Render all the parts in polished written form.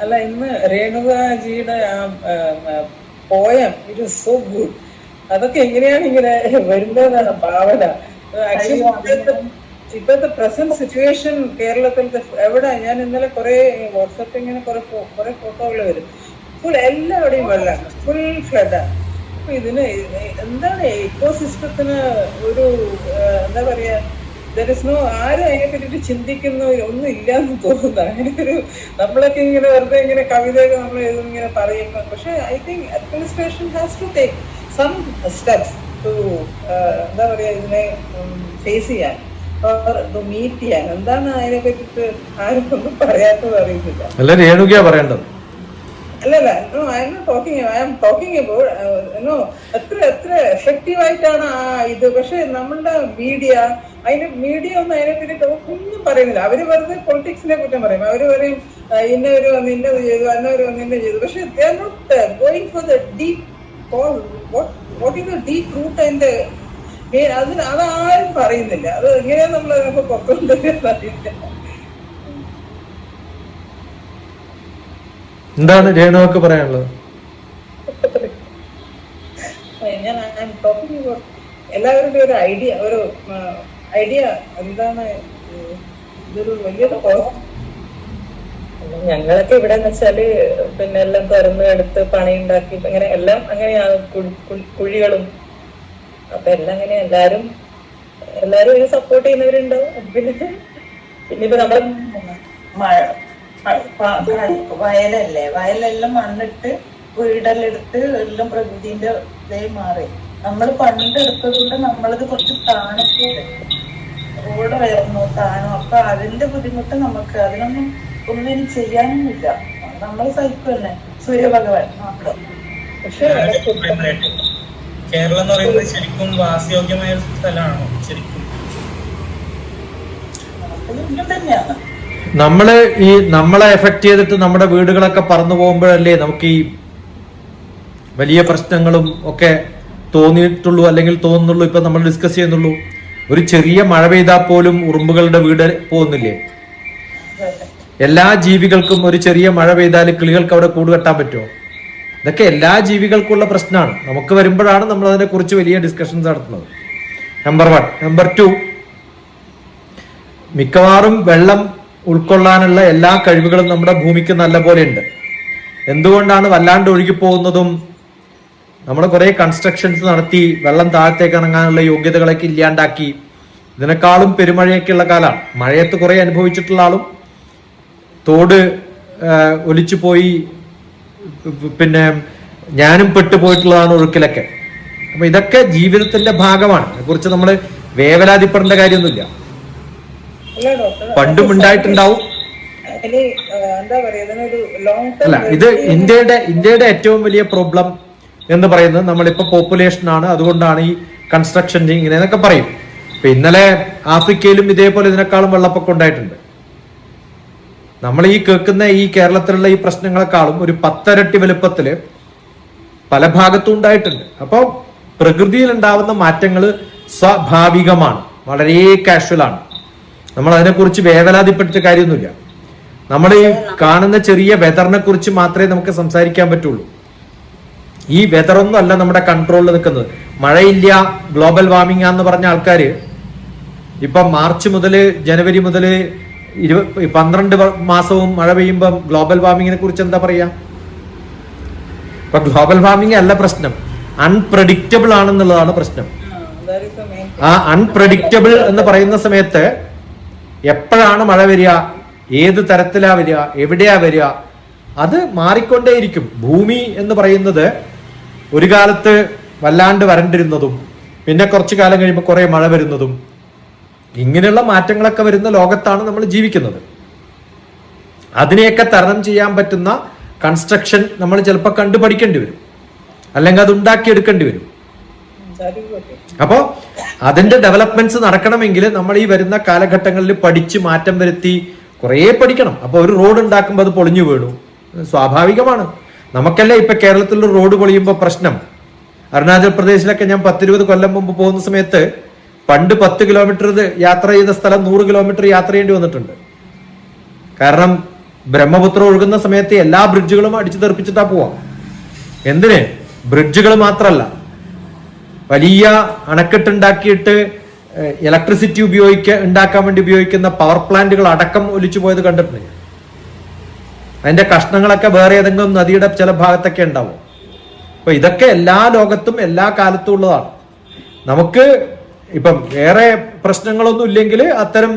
അല്ല, ഇന്ന് രേണുകാജിയുടെ poem it is so good. അതൊക്കെ എങ്ങനെയാണ് ഇങ്ങനെ വരുന്നതെന്നാണ് ഭാവന. ആക്ച്വലി ഇപ്പോഴത്തെ പ്രസന്റ് സിറ്റുവേഷൻ കേരളത്തിലത്തെ എവിടെ, ഞാൻ ഇന്നലെ കുറെ വാട്സാപ്പിൽ ഇങ്ങനെ കുറെ ഫോട്ടോകൾ വരും. ഫുൾ എല്ലാവിടെയും വെള്ളമാണ്, ഫുൾ ഫ്ലഡാണ്. അപ്പൊ ഇതിന് എന്താണ് ഇക്കോസിസ്റ്റത്തിന് ഒരു എന്താ പറയാ, ആരും അതിനെ പറ്റിട്ട് ചിന്തിക്കുന്ന ഒന്നും ഇല്ലാന്ന് തോന്നുന്നു. അങ്ങനെ ഒരു നമ്മളൊക്കെ ഇങ്ങനെ വെറുതെ ഇങ്ങനെ കവിതയൊക്കെ നമ്മൾ ഇങ്ങനെ പറയുമ്പോൾ, പക്ഷെ I think administration has to take some steps to എന്താ പറയാ, ഇതിനെ ഫേസ് ചെയ്യാൻ, മീറ്റ് ചെയ്യാൻ. എന്താണ് അതിനെ പറ്റിട്ട് ആരും ഒന്നും പറയാത്തത് അറിയുന്നില്ല. അല്ല, രേണുകയാ പറയേണ്ടത്. അല്ലല്ല, ഐ എം ടോക്കിംഗ് അബൌട്ട് എത്ര എഫക്റ്റീവ് ആയിട്ടാണ് ആ ഇത്. പക്ഷെ നമ്മളുടെ മീഡിയ ഒന്നും അതിനെ പറ്റിട്ട് ഒന്നും പറയുന്നില്ല. അവര് വെറുതെ പൊളിറ്റിക്സിനെ കുറ്റം പറയും. അവര് പറയും ഇന്നവര് വന്ന് ഇന്നത് ചെയ്തു, അന്നവര് വന്ന് ഇന്ന ചെയ്തു. പക്ഷെ they are not going for the deep cause. What is the deep root അതിന്റെ അതാരും പറയുന്നില്ല. അത് എങ്ങനെയാ നമ്മൾ അതിനൊക്കെ പുറത്തുകൊണ്ടുവരുന്നില്ല. എന്താണ് രേണുവൊക്കെ പറയാനുള്ളത്? എല്ലാവരുടെയും ഒരു ഐഡിയ എന്താണ്? ഇതൊരു വലിയൊരു ഞങ്ങളൊക്കെ ഇവിടെ വെച്ചാല് പിന്നെ എല്ലാം തുറന്ന് എടുത്ത് പണിയുണ്ടാക്കി അങ്ങനെ എല്ലാം അങ്ങനെയാണ്. കുഴികളും അപ്പൊ എല്ലാം അങ്ങനെ എല്ലാരും ഇതിനെ സപ്പോർട്ട് ചെയ്യുന്നവരുണ്ടാവും. പിന്നെ നമ്മൾ വയലല്ലേ, വയലെല്ലാം മണ്ണിട്ട് വീടെല്ലാം എല്ലാം പ്രകൃതിന്റെ ഇതേ മാറി. നമ്മൾ പണ്ടെടുത്തതുകൊണ്ട് നമ്മളത് കുറച്ച് താണൊക്കെ റോഡ് ഉയർന്നു താണു. അപ്പൊ അതിന്റെ ബുദ്ധിമുട്ട് നമുക്ക് ഒന്നും ചെയ്യാനൊന്നുമില്ല. നമ്മൾ സഹിക്കുമല്ലേ, സൂര്യഭഗവാൻ മാത്രം. പക്ഷെ കേരളം എന്ന് പറയുന്നത് ശരിക്കും വാസയോഗ്യമായ സ്ഥലമാണോ? ശരിക്കും തന്നെയാണ്. നമ്മളെ എഫക്ട് ചെയ്തിട്ട് നമ്മുടെ വീടുകളൊക്കെ പറന്നു പോകുമ്പോഴല്ലേ നമുക്ക് ഈ വലിയ പ്രശ്നങ്ങളും ഒക്കെ തോന്നിയിട്ടുള്ളൂ, അല്ലെങ്കിൽ തോന്നുന്നുള്ളൂ. ഇപ്പൊ നമ്മൾ ഡിസ്കസ് ചെയ്യുന്നുള്ളൂ. ഒരു ചെറിയ മഴ പെയ്താൽ പോലും ഉറുമ്പുകളുടെ വീട് പോകുന്നില്ലേ? എല്ലാ ജീവികൾക്കും ഒരു ചെറിയ മഴ പെയ്താൽ കിളികൾക്ക് അവിടെ കൂട് കെട്ടാൻ പറ്റുമോ? ഇതൊക്കെ എല്ലാ ജീവികൾക്കുള്ള പ്രശ്നമാണ്. നമുക്ക് വരുമ്പോഴാണ് നമ്മൾ അതിനെ കുറിച്ച് വലിയ ഡിസ്കഷൻസ് നടത്തുന്നത്. നമ്പർ 1. നമ്പർ 2, മിക്കവാറും വെള്ളം ഉൾക്കൊള്ളാനുള്ള എല്ലാ കഴിവുകളും നമ്മുടെ ഭൂമിക്ക് നല്ല പോലെ ഉണ്ട്. എന്തുകൊണ്ടാണ് വല്ലാണ്ട് ഒഴുകിപ്പോകുന്നതും? നമ്മൾ കുറെ കൺസ്ട്രക്ഷൻസ് നടത്തി വെള്ളം താഴത്തേക്ക് ഇറങ്ങാനുള്ള യോഗ്യതകളൊക്കെ ഇല്ലാണ്ടാക്കി. ഇതിനേക്കാളും പെരുമഴയൊക്കെയുള്ള കാലമാണ്. മഴയത്ത് കുറെ അനുഭവിച്ചിട്ടുള്ള ആളും തോട് ഒലിച്ചു പോയി, പിന്നെ ഞാനും പെട്ടുപോയിട്ടുള്ളതാണ് ഒഴുക്കിലൊക്കെ. അപ്പൊ ഇതൊക്കെ ജീവിതത്തിന്റെ ഭാഗമാണ്. ഇതിനെക്കുറിച്ച് നമ്മൾ വേവലാതിപ്പെടേണ്ട കാര്യമൊന്നുമില്ല. പണ്ടും ഉണ്ടായിട്ടുണ്ടാവും. അല്ല, ഇത് ഇന്ത്യയുടെ ഏറ്റവും വലിയ പ്രോബ്ലം എന്ന് പറയുന്നത് നമ്മളിപ്പോ പോപ്പുലേഷൻ ആണ്. അതുകൊണ്ടാണ് ഈ കൺസ്ട്രക്ഷൻ ഇങ്ങനെയൊക്കെ പറയും. ഇപ്പൊ ഇന്നലെ ആഫ്രിക്കയിലും ഇതേപോലെ ഇതിനേക്കാളും വെള്ളപ്പൊക്കം ഉണ്ടായിട്ടുണ്ട്. നമ്മൾ ഈ കേൾക്കുന്ന ഈ കേരളത്തിലുള്ള ഈ പ്രശ്നങ്ങളെക്കാളും ഒരു 10 ഇരട്ടി വലുപ്പത്തില് പല ഭാഗത്തും ഉണ്ടായിട്ടുണ്ട്. അപ്പോൾ പ്രകൃതിയിൽ ഉണ്ടാവുന്ന മാറ്റങ്ങൾ സ്വാഭാവികമാണ്, വളരെ കാഷ്വൽ ആണ്. നമ്മൾ അതിനെക്കുറിച്ച് വേവലാതിപ്പെട്ടിട്ട് കാര്യമൊന്നുമില്ല. നമ്മൾ ഈ കാണുന്ന ചെറിയ വെതറിനെ കുറിച്ച് മാത്രമേ നമുക്ക് സംസാരിക്കാൻ പറ്റുള്ളൂ. ഈ വെതറൊന്നും അല്ല നമ്മുടെ കൺട്രോളിൽ നിൽക്കുന്നത്. മഴയില്ല, ഗ്ലോബൽ വാർമിംഗ് ആണെന്ന് പറഞ്ഞ ആൾക്കാർ ഇപ്പം മാർച്ച് മുതൽ ജനുവരി മുതൽ 12 മാസവും മഴ പെയ്യുമ്പം ഗ്ലോബൽ വാർമിങ്ങിനെ കുറിച്ച് എന്താ പറയാ? ഇപ്പൊ ഗ്ലോബൽ വാർമിംഗ് അല്ല പ്രശ്നം, അൺപ്രഡിക്റ്റബിൾ ആണെന്നുള്ളതാണ് പ്രശ്നം. ആ അൺപ്രഡിക്റ്റബിൾ എന്ന് പറയുന്ന സമയത്ത് എപ്പോഴാണ് മഴ വരിക, ഏത് തരത്തിലാ വരിക, എവിടെയാ വരിക, അത് മാറിക്കൊണ്ടേയിരിക്കും. ഭൂമി എന്ന് പറയുന്നത് ഒരു കാലത്ത് വല്ലാണ്ട് വരണ്ടിരുന്നതും പിന്നെ കുറച്ചു കാലം കഴിയുമ്പോൾ കുറെ മഴ വരുന്നതും ഇങ്ങനെയുള്ള മാറ്റങ്ങളൊക്കെ വരുന്ന ലോകത്താണ് നമ്മൾ ജീവിക്കുന്നത്. അതിനെയൊക്കെ തരണം ചെയ്യാൻ പറ്റുന്ന കൺസ്ട്രക്ഷൻ നമ്മൾ ചിലപ്പോൾ കണ്ടുപഠിക്കേണ്ടി വരും, അല്ലെങ്കിൽ അത് ഉണ്ടാക്കിയെടുക്കേണ്ടി വരും. അപ്പോൾ അതിന്റെ ഡെവലപ്മെന്റ്സ് നടക്കണമെങ്കിൽ നമ്മൾ ഈ വരുന്ന കാലഘട്ടങ്ങളിൽ പഠിച്ച് മാറ്റം വരുത്തി കുറേ പഠിക്കണം. അപ്പോൾ ഒരു റോഡ് ഉണ്ടാക്കുമ്പോൾ അത് പൊളിഞ്ഞു വീണു, സ്വാഭാവികമാണ്. നമുക്കല്ലേ ഇപ്പൊ കേരളത്തിലുള്ള റോഡ് പൊളിയുമ്പോൾ പ്രശ്നം. അരുണാചൽ പ്രദേശിലൊക്കെ ഞാൻ 10-20 കൊല്ലം മുമ്പ് പോകുന്ന സമയത്ത് പണ്ട് 10 കിലോമീറ്റർ യാത്ര ചെയ്ത സ്ഥലം 100 കിലോമീറ്റർ യാത്ര ചെയ്യേണ്ടി വന്നിട്ടുണ്ട്. കാരണം ബ്രഹ്മപുത്ര ഒഴുകുന്ന സമയത്ത് എല്ലാ ബ്രിഡ്ജുകളും അടിച്ചു തെറിപ്പിച്ചിട്ടാ പോവാ. എന്തിന്? ബ്രിഡ്ജുകൾ മാത്രല്ല, വലിയ അണക്കെട്ടുണ്ടാക്കിയിട്ട് ഇലക്ട്രിസിറ്റി ഉണ്ടാക്കാൻ വേണ്ടി ഉപയോഗിക്കുന്ന പവർ പ്ലാന്റുകൾ അടക്കം ഒലിച്ചു പോയത് കണ്ടിട്ടുണ്ട്. അതിന്റെ കഷ്ണങ്ങളൊക്കെ വേറെ ഏതെങ്കിലും നദിയുടെ ചില ഭാഗത്തൊക്കെ ഉണ്ടാവും. അപ്പൊ ഇതൊക്കെ എല്ലാ ലോകത്തും എല്ലാ കാലത്തും ഉള്ളതാണ്. നമുക്ക് ഇപ്പം വേറെ പ്രശ്നങ്ങളൊന്നും ഇല്ലെങ്കിൽ അത്തരം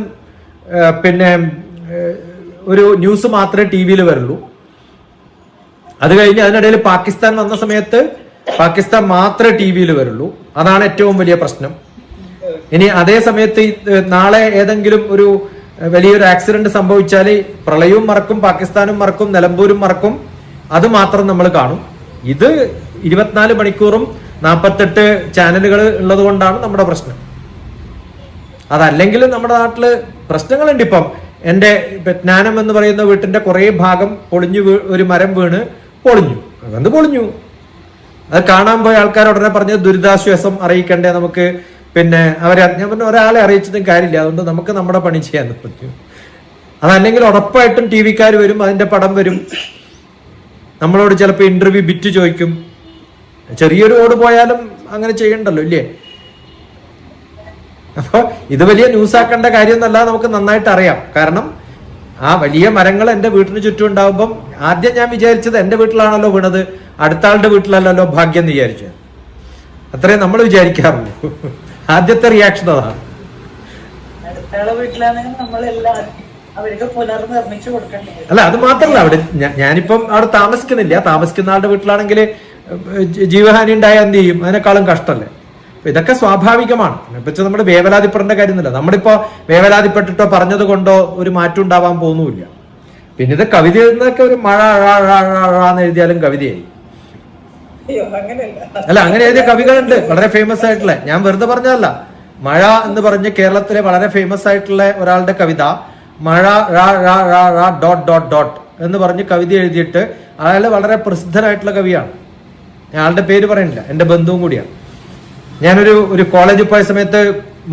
ഒരു ന്യൂസ് മാത്രമേ ടി വിയിൽ വരുള്ളൂ. അത് കഴിഞ്ഞ് അതിനിടയിൽ പാകിസ്ഥാൻ വന്ന സമയത്ത് പാകിസ്ഥാൻ മാത്രമേ ടി വിയിൽ വരുള്ളൂ. അതാണ് ഏറ്റവും വലിയ പ്രശ്നം. ഇനി അതേ സമയത്ത് നാളെ ഏതെങ്കിലും ഒരു വലിയൊരു ആക്സിഡന്റ് സംഭവിച്ചാൽ പ്രളയവും മറക്കും, പാകിസ്ഥാനും മറക്കും, നിലമ്പൂരും മറക്കും. അത് മാത്രം നമ്മൾ കാണും. ഇത് 24 മണിക്കൂറും 48 ചാനലുകൾ ഉള്ളത് കൊണ്ടാണ് നമ്മുടെ പ്രശ്നം. അതല്ലെങ്കിൽ നമ്മുടെ നാട്ടില് പ്രശ്നങ്ങളുണ്ട്. ഇപ്പം എന്റെ ജ്ഞാനം എന്ന് പറയുന്ന വീട്ടിന്റെ കുറെ ഭാഗം പൊളിഞ്ഞു, ഒരു മരം വീണ് പൊളിഞ്ഞു. അത് പൊളിഞ്ഞു. അത് കാണാൻ പോയ ആൾക്കാർ ഉടനെ പറഞ്ഞ് ദുരിതാശ്വാസം അറിയിക്കണ്ടേ നമുക്ക്. ഞാൻ പറഞ്ഞ ഒരാളെ അറിയിച്ചതും കാര്യമില്ല, അതുകൊണ്ട് നമുക്ക് നമ്മുടെ പണി ചെയ്യാൻ പറ്റും. അതല്ലെങ്കിൽ ഉറപ്പായിട്ടും ടി വിക്കാർ വരും, അതിന്റെ പടം വരും, നമ്മളോട് ചിലപ്പോൾ ഇന്റർവ്യൂ ബിറ്റ് ചോദിക്കും. ചെറിയൊരു ഓട് പോയാലും അങ്ങനെ ചെയ്യണ്ടല്ലോ, ഇല്ലേ? അപ്പൊ ഇത് വലിയ ന്യൂസ് ആക്കേണ്ട കാര്യമൊന്നല്ല, നമുക്ക് നന്നായിട്ട് അറിയാം. കാരണം ആ വലിയ മരങ്ങൾ എന്റെ വീട്ടിന് ചുറ്റും ഉണ്ടാവുമ്പം ആദ്യം ഞാൻ വിചാരിച്ചത് എന്റെ വീട്ടിലാണല്ലോ വീണത്, അടുത്ത ആളുടെ വീട്ടിലല്ലോ ഭാഗ്യം എന്ന് വിചാരിച്ചു. അത്രേ നമ്മൾ വിചാരിക്കാറുള്ളൂ. ആദ്യത്തെ റിയാക്ഷൻ അതാണ്. അടുത്തയാളെ വീട്ടിലാണെങ്കിൽ നമ്മളെല്ലാം അവർക്ക് പുനർനിർമ്മിച്ചു കൊടുക്കേണ്ടി വരും. അല്ല, അത് മാത്രല്ല, അവിടെ ഞാനിപ്പം അവിടെ താമസിക്കുന്നില്ല. താമസിക്കുന്ന ആളുടെ വീട്ടിലാണെങ്കിൽ ജീവഹാനി ഉണ്ടായാൽ എന്ത് ചെയ്യും? അതിനേക്കാളും കഷ്ടമല്ലേ? ഇതൊക്കെ സ്വാഭാവികമാണ്. ഇതിനെപ്പറ്റി നമ്മുടെ വേവലാതിപ്പെടേണ്ട കാര്യമൊന്നുമില്ല. നമ്മളിപ്പോ വേവലാതിപ്പെട്ടിട്ടോ പറഞ്ഞത് കൊണ്ടോ ഒരു മാറ്റം ഉണ്ടാവാൻ പോകുന്നുമില്ല. പിന്നെ ഇത് കവിത എഴുതുന്നതൊക്കെ ഒരു മഴ എന്ന് എഴുതിയാലും കവിതയായി. അല്ല, അങ്ങനെ എഴുതിയ കവികളുണ്ട് വളരെ ഫേമസ് ആയിട്ടുള്ള. ഞാൻ വെറുതെ പറഞ്ഞതല്ല. മഴ എന്ന് പറഞ്ഞ് കേരളത്തിലെ വളരെ ഫേമസ് ആയിട്ടുള്ള ഒരാളുടെ കവിത മഴ ഡോട്ട് ഡോട്ട് ഡോട്ട് എന്ന് പറഞ്ഞ് കവിത എഴുതിയിട്ട് അയാൾ വളരെ പ്രസിദ്ധനായിട്ടുള്ള കവിയാണ്. അയാളുടെ പേര് പറയുന്നില്ല, എന്റെ ബന്ധുവും കൂടിയാണ്. ഞാനൊരു കോളേജിൽ പോയ സമയത്ത്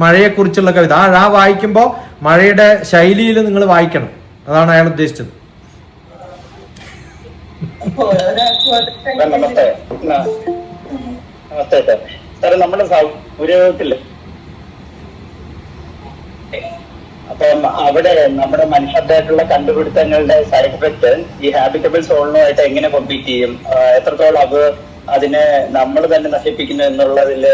മഴയെക്കുറിച്ചുള്ള കവിത വായിക്കുമ്പോൾ മഴയുടെ ശൈലിയിൽ നിങ്ങൾ വായിക്കണം. അതാണ് അയാൾ ഉദ്ദേശിച്ചത്. നമസ്തേ നമസ്തേ സാർ. സാറ് നമ്മുടെ സൗരത്തില് അപ്പം അവിടെ നമ്മുടെ മനുഷ്യർക്കായിട്ടുള്ള കണ്ടുപിടുത്തങ്ങളുടെ സൈഡ് എഫക്ട് ഈ ഹാബിറ്റബിൾ സോളിനുമായിട്ട് എങ്ങനെ കോമ്പീറ്റ് ചെയ്യും? എത്രത്തോളം അത് അതിനെ നമ്മൾ തന്നെ നശിപ്പിക്കുന്നു എന്നുള്ളതില്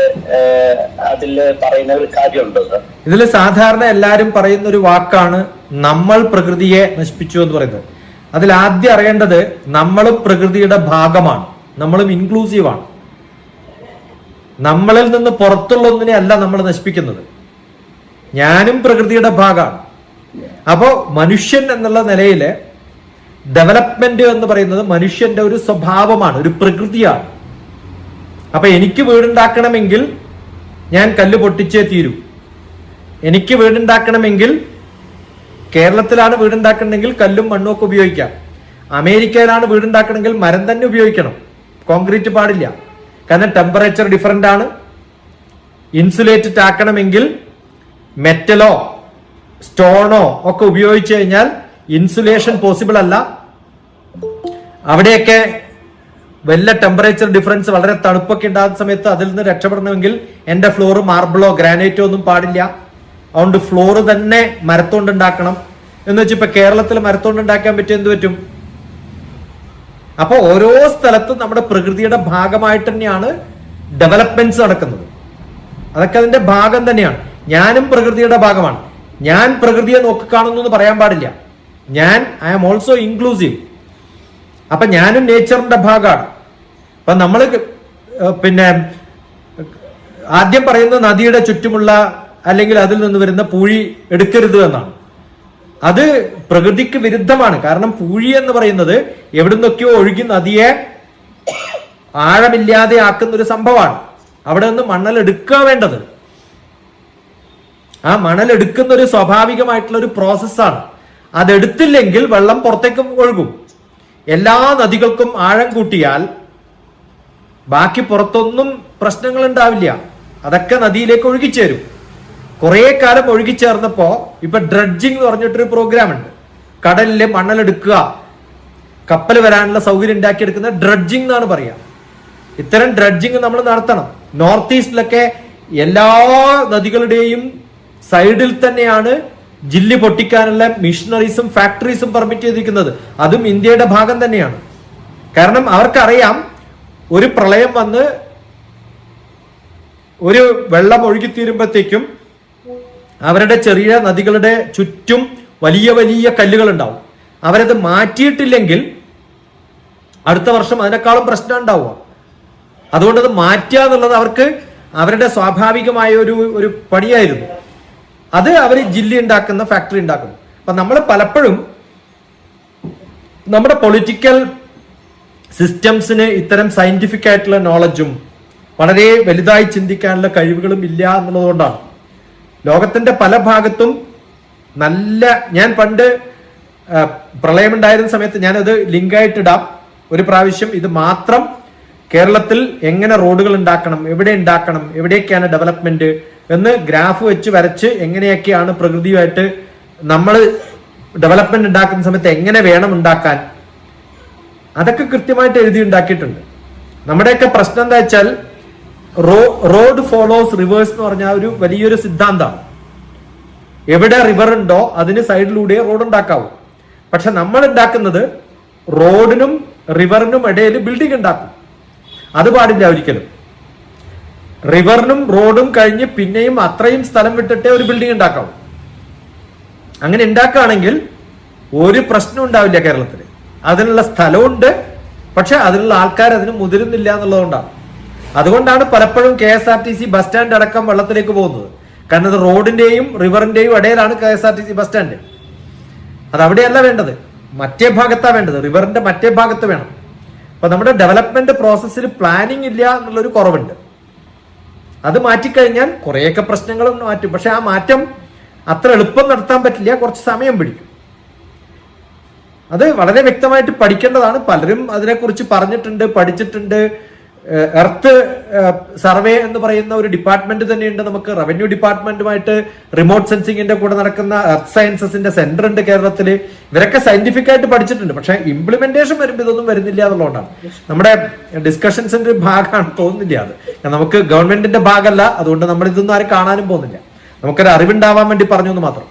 പറയുന്ന ഒരു കാര്യമുണ്ടോ സാർ? ഇതിൽ സാധാരണ എല്ലാരും പറയുന്ന ഒരു വാക്കാണ് നമ്മൾ പ്രകൃതിയെ നശിപ്പിച്ചു എന്ന് പറയുന്നത്. അതിൽ ആദ്യം അറിയേണ്ടത് നമ്മളും പ്രകൃതിയുടെ ഭാഗമാണ്, നമ്മളും ഇൻക്ലൂസീവാണ്. നമ്മളിൽ നിന്ന് പുറത്തുള്ള ഒന്നിനെ അല്ല നമ്മൾ നശിപ്പിക്കുന്നത്. ഞാനും പ്രകൃതിയുടെ ഭാഗമാണ്. അപ്പോ മനുഷ്യൻ എന്നുള്ള നിലയില് ഡെവലപ്മെന്റ് എന്ന് പറയുന്നത് മനുഷ്യന്റെ ഒരു സ്വഭാവമാണ്, ഒരു പ്രകൃതിയാണ്. അപ്പൊ എനിക്ക് വീടുണ്ടാക്കണമെങ്കിൽ ഞാൻ കല്ല് പൊട്ടിച്ചേ തീരൂ. എനിക്ക് വീടുണ്ടാക്കണമെങ്കിൽ കേരളത്തിലാണ് വീടുണ്ടാക്കണമെങ്കിൽ കല്ലും മണ്ണും ഒക്കെ ഉപയോഗിക്കാം. അമേരിക്കയിലാണ് വീടുണ്ടാക്കണമെങ്കിൽ മരം തന്നെ ഉപയോഗിക്കണം, കോൺക്രീറ്റ് പാടില്ല. കാരണം ടെമ്പറേച്ചർ ഡിഫറൻ്റ് ആണ്. ഇൻസുലേറ്റഡ് ആക്കണമെങ്കിൽ മെറ്റലോ സ്റ്റോണോ ഒക്കെ ഉപയോഗിച്ചു കഴിഞ്ഞാൽ ഇൻസുലേഷൻ പോസിബിൾ അല്ല. അവിടെയൊക്കെ വല്ല ടെമ്പറേച്ചർ ഡിഫറൻസ്, വളരെ തണുപ്പൊക്കെ ഉണ്ടാകുന്ന സമയത്ത് അതിൽ നിന്ന് രക്ഷപ്പെടണമെങ്കിൽ എന്റെ ഫ്ലോർ മാർബിളോ ഗ്രാനൈറ്റോ ഒന്നും പാടില്ല. അതുകൊണ്ട് ഫ്ലോർ തന്നെ മരത്തോണ്ട് ഉണ്ടാക്കണം. എന്ന് വെച്ചാൽ ഇപ്പൊ കേരളത്തിൽ മരത്തോണ്ട് ഉണ്ടാക്കാൻ പറ്റും, എന്ത് പറ്റും? അപ്പൊ ഓരോ സ്ഥലത്തും നമ്മുടെ പ്രകൃതിയുടെ ഭാഗമായിട്ട് തന്നെയാണ് ഡെവലപ്മെന്റ്സ് നടക്കുന്നത്. അതൊക്കെ അതിന്റെ ഭാഗം തന്നെയാണ്. ഞാനും പ്രകൃതിയുടെ ഭാഗമാണ്. ഞാൻ പ്രകൃതിയെ നോക്കിക്കാണുന്നു എന്ന് പറയാൻ പാടില്ല. I am also inclusive. അപ്പൊ ഞാനും നേച്ചറിന്റെ ഭാഗമാണ്. അപ്പൊ നമ്മള് ആദ്യം പറയുന്ന നദിയുടെ ചുറ്റുമുള്ള അല്ലെങ്കിൽ അതിൽ നിന്ന് വരുന്ന പൂഴി എടുക്കരുത് എന്നാണ്. അത് പ്രകൃതിക്ക് വിരുദ്ധമാണ്. കാരണം പൂഴി എന്ന് പറയുന്നത് എവിടുന്നൊക്കെയോ ഒഴുകി നദിയെ ആഴമില്ലാതെ ആക്കുന്ന ഒരു സംഭവമാണ്. അവിടെ നിന്ന് മണലെടുക്കുക വേണ്ടത്. ആ മണലെടുക്കുന്ന ഒരു സ്വാഭാവികമായിട്ടുള്ള ഒരു പ്രോസസ്സാണ്. അതെടുത്തില്ലെങ്കിൽ വെള്ളം പുറത്തേക്ക് ഒഴുകും. എല്ലാ നദികൾക്കും ആഴം കൂട്ടിയാൽ ബാക്കി പുറത്തൊന്നും പ്രശ്നങ്ങൾ ഉണ്ടാവില്ല. അതൊക്കെ നദിയിലേക്ക് ഒഴുകിച്ചേരും. കുറെ കാലം ഒഴുകിച്ചേർന്നപ്പോ ഇപ്പൊ ഡ്രഡ്ജിങ് എന്ന് പറഞ്ഞിട്ടൊരു പ്രോഗ്രാം ഉണ്ട്. കടലിലെ മണലെടുക്കുക, കപ്പൽ വരാനുള്ള സൗകര്യം ഉണ്ടാക്കിയെടുക്കുന്ന ഡ്രഡ്ജിങ് എന്നാണ് പറയുക. ഇത്തരം ഡ്രഡ്ജിങ് നമ്മൾ നടത്തണം. നോർത്ത് ഈസ്റ്റിലൊക്കെ എല്ലാ നദികളുടെയും സൈഡിൽ തന്നെയാണ് ജില്ലി പൊട്ടിക്കാനുള്ള മിഷനറീസും ഫാക്ടറീസും പെർമിറ്റ് ചെയ്തിരിക്കുന്നത്. അതും ഇന്ത്യയുടെ ഭാഗം തന്നെയാണ്. കാരണം അവർക്കറിയാം ഒരു പ്രളയം വന്ന് ഒരു വെള്ളം ഒഴുകിത്തീരുമ്പോഴത്തേക്കും അവരുടെ ചെറിയ നദികളുടെ ചുറ്റും വലിയ വലിയ കല്ലുകൾ ഉണ്ടാവും. അവരത് മാറ്റിയിട്ടില്ലെങ്കിൽ അടുത്ത വർഷം അതിനേക്കാളും പ്രശ്നം ഉണ്ടാവുക. അതുകൊണ്ട് അത് മാറ്റുക എന്നുള്ളത് അവർക്ക് അവരുടെ സ്വാഭാവികമായ ഒരു പണിയായിരുന്നു. അത് അവർ ജില്ലി ഉണ്ടാക്കുന്ന, ഫാക്ടറി ഉണ്ടാക്കുന്നു. അപ്പൊ നമ്മൾ പലപ്പോഴും നമ്മുടെ പൊളിറ്റിക്കൽ സിസ്റ്റംസിന് ഇത്തരം സയന്റിഫിക് ആയിട്ടുള്ള നോളജും വളരെ വലുതായി ചിന്തിക്കാനുള്ള കഴിവുകളും ഇല്ല എന്നുള്ളതുകൊണ്ടാണ് ലോകത്തിന്റെ പല ഭാഗത്തും ഞാൻ പണ്ട് പ്രളയമുണ്ടായിരുന്ന സമയത്ത് ഞാനത് ലിങ്കായിട്ടിടാം ഒരു പ്രാവശ്യം. ഇത് മാത്രം കേരളത്തിൽ എങ്ങനെ റോഡുകൾ ഉണ്ടാക്കണം, എവിടെ ഉണ്ടാക്കണം, എവിടെയൊക്കെയാണ് ഡെവലപ്മെന്റ് എന്ന് ഗ്രാഫ് വെച്ച് വരച്ച് എങ്ങനെയൊക്കെയാണ് പ്രകൃതിയുമായിട്ട് നമ്മൾ ഡെവലപ്മെന്റ് ഉണ്ടാക്കുന്ന സമയത്ത് എങ്ങനെ വേണം ഉണ്ടാക്കാൻ, അതൊക്കെ കൃത്യമായിട്ട് എഴുതി ഉണ്ടാക്കിയിട്ടുണ്ട്. നമ്മുടെയൊക്കെ പ്രശ്നം എന്താ വെച്ചാൽ റോഡ് ഫോളോസ് റിവേഴ്സ് എന്ന് പറഞ്ഞ ഒരു വലിയൊരു സിദ്ധാന്തമാണ്. എവിടെ റിവർ ഉണ്ടോ അതിന് സൈഡിലൂടെ റോഡ് ഉണ്ടാക്കാവൂ. പക്ഷെ നമ്മൾ ഉണ്ടാക്കുന്നത് റോഡിനും റിവറിനും ഇടയിൽ ബിൽഡിംഗ് ഉണ്ടാക്കും. അത് പാടില്ല ഒരിക്കലും. റിവറിനും റോഡും കഴിഞ്ഞ് പിന്നെയും അത്രയും സ്ഥലം വിട്ടിട്ടേ ഒരു ബിൽഡിംഗ് ഉണ്ടാക്കാവൂ. അങ്ങനെ ഉണ്ടാക്കുകയാണെങ്കിൽ ഒരു പ്രശ്നം ഉണ്ടാവില്ല കേരളത്തിൽ. അതിനുള്ള സ്ഥലമുണ്ട്, പക്ഷെ അതിനുള്ള ആൾക്കാർ അതിന് മുതിരുന്നില്ല എന്നുള്ളതുകൊണ്ടാണ്. അതുകൊണ്ടാണ് പലപ്പോഴും KSRTC ബസ് സ്റ്റാൻഡ് അടക്കം വെള്ളത്തിലേക്ക് പോകുന്നത്. കാരണം അത് റോഡിന്റെയും റിവറിന്റെയും ഇടയിലാണ് KSRTC ബസ് സ്റ്റാൻഡ്. അത് അവിടെയല്ല വേണ്ടത്, മറ്റേ ഭാഗത്താണ് വേണ്ടത്. റിവറിന്റെ മറ്റേ ഭാഗത്ത് വേണം. അപ്പൊ നമ്മുടെ ഡെവലപ്മെന്റ് പ്രോസസ്സിൽ പ്ലാനിങ് ഇല്ല എന്നുള്ളൊരു കുറവുണ്ട്. അത് മാറ്റിക്കഴിഞ്ഞാൽ കുറേയൊക്കെ പ്രശ്നങ്ങളും മാറ്റും. പക്ഷെ ആ മാറ്റം അത്ര എളുപ്പം നടത്താൻ പറ്റില്ല, കുറച്ച് സമയം പിടിക്കും. അത് വളരെ വ്യക്തമായിട്ട് പഠിക്കേണ്ടതാണ്. പലരും അതിനെക്കുറിച്ച് പറഞ്ഞിട്ടുണ്ട്, പഠിച്ചിട്ടുണ്ട്. എർത്ത് സർവേ എന്ന് പറയുന്ന ഒരു ഡിപ്പാർട്ട്മെന്റ് തന്നെയുണ്ട് നമുക്ക്. റവന്യൂ ഡിപ്പാർട്ട്മെന്റുമായിട്ട് റിമോട്ട് സെൻസിങ്ങിന്റെ കൂടെ നടക്കുന്ന എർത്ത് സയൻസസിന്റെ സെന്റർ ഉണ്ട് കേരളത്തിൽ. ഇവരൊക്കെ സയന്റിഫിക് ആയിട്ട് പഠിച്ചിട്ടുണ്ട്. പക്ഷെ ഇംപ്ലിമെന്റേഷൻ വരുമ്പോൾ ഇതൊന്നും വരുന്നില്ല എന്നുള്ളതുകൊണ്ടാണ്. നമ്മുടെ ഡിസ്കഷൻസിന്റെ ഒരു ഭാഗമാണ് തോന്നുന്നില്ല അത്. നമുക്ക് ഗവൺമെന്റിന്റെ ഭാഗമല്ല, അതുകൊണ്ട് നമ്മൾ ഇതൊന്നും ആരും കാണാനും പോകുന്നില്ല. നമുക്കൊരു അറിവുണ്ടാവാൻ വേണ്ടി പറഞ്ഞു എന്ന് മാത്രം.